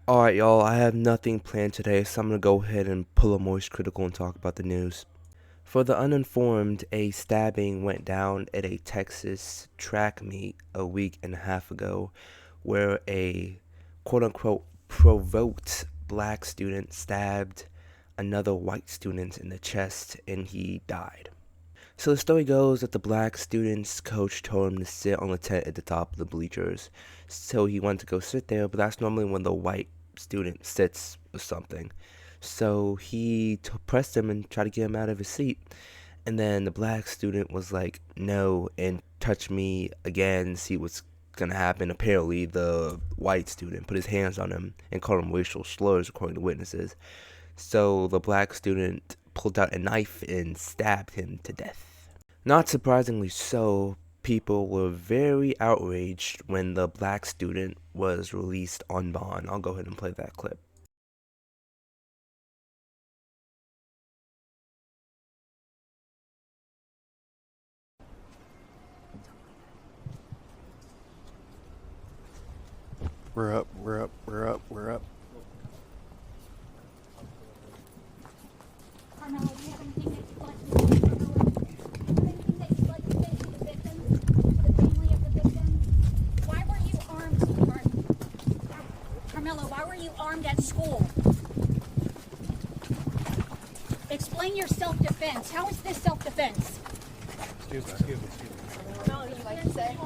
Alright, y'all, I have nothing planned today, so I'm gonna go ahead and pull a Moist Critical and talk about the news. For the uninformed, a stabbing went down at a Texas track meet a week and a half ago where a quote unquote provoked black student stabbed another white student in the chest and he died. So the story goes that the black student's coach told him to sit on the tent at the top of the bleachers. So he wanted to go sit there, but that's normally when the white student sits or something. So he pressed him and tried to get him out of his seat. And then the black student was like, no, and touched me again, see what's gonna happen. Apparently, the white student put his hands on him and called him racial slurs, according to witnesses. So the black student pulled out a knife and stabbed him to death. Not surprisingly so, people were very outraged when the black student was released on bond. I'll go ahead and play that clip. We're up, we're up, we're up, we're up. Carmelo, do you have anything that you'd like to say? Carmelo, do you have anything that you'd like to say to the victims, to the family of the victims? Why were you armed, sweetheart? Carmelo, why were you armed at school? Explain your self-defense. How is this self-defense? Excuse me. Carmelo, would you like to say?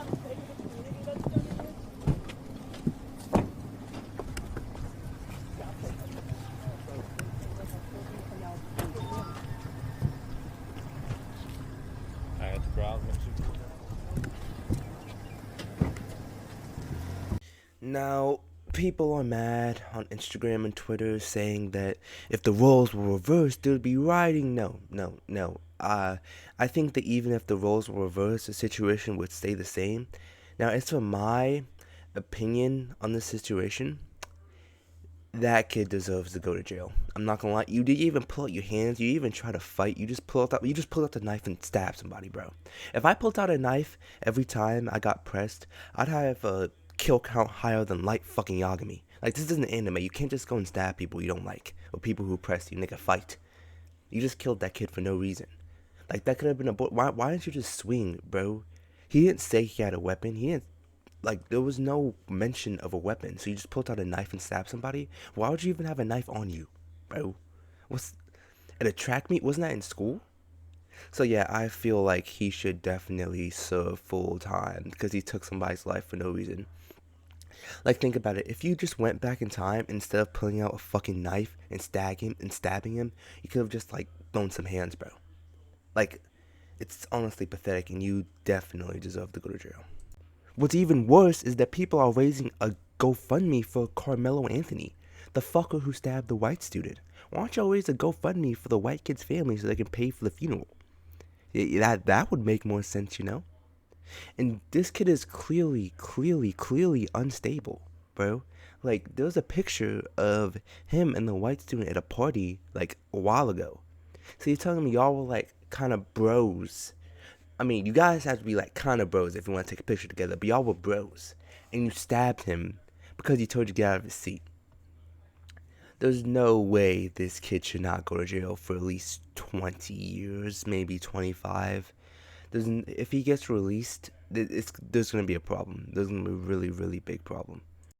I had to browse. Now, people are mad on Instagram and Twitter saying that if the roles were reversed, there'd be rioting. No. I think that even if the roles were reversed, the situation would stay the same. Now, as for my opinion on this situation, that kid deserves to go to jail. I'm not gonna lie. You didn't even pull out your hands. You didn't even try to fight. You just pulled out the knife and stabbed somebody, bro. If I pulled out a knife every time I got pressed, I'd have a kill count higher than Light fucking Yagami. Like, this isn't anime. You can't just go and stab people you don't like or people who press you. Nigga, fight. You just killed that kid for no reason. Like, that could have been a why didn't you just swing, bro? He didn't say he had a weapon. He didn't, like, there was no mention of a weapon. So you just pulled out a knife and stabbed somebody? Why would you even have a knife on you, bro? What's at a track meet? Wasn't that in school? So yeah, I feel like he should definitely serve full time because he took somebody's life for no reason. Like, think about it. If you just went back in time instead of pulling out a fucking knife and stabbing him, you could have just like thrown some hands, bro. Like, it's honestly pathetic, and you definitely deserve to go to jail. What's even worse is that people are raising a GoFundMe for Carmelo Anthony, the fucker who stabbed the white student. Why don't y'all raise a GoFundMe for the white kid's family so they can pay for the funeral? That would make more sense, you know? And this kid is clearly unstable, bro. Like, there was a picture of him and the white student at a party, like, a while ago. So you're telling me y'all were, like, kind of bros. I mean, you guys have to be, like, kind of bros if you want to take a picture together, but y'all were bros. And you stabbed him because he told you to get out of his seat. There's no way this kid should not go to jail for at least 20 years, maybe 25. If he gets released, there's going to be a problem. There's going to be a really big problem.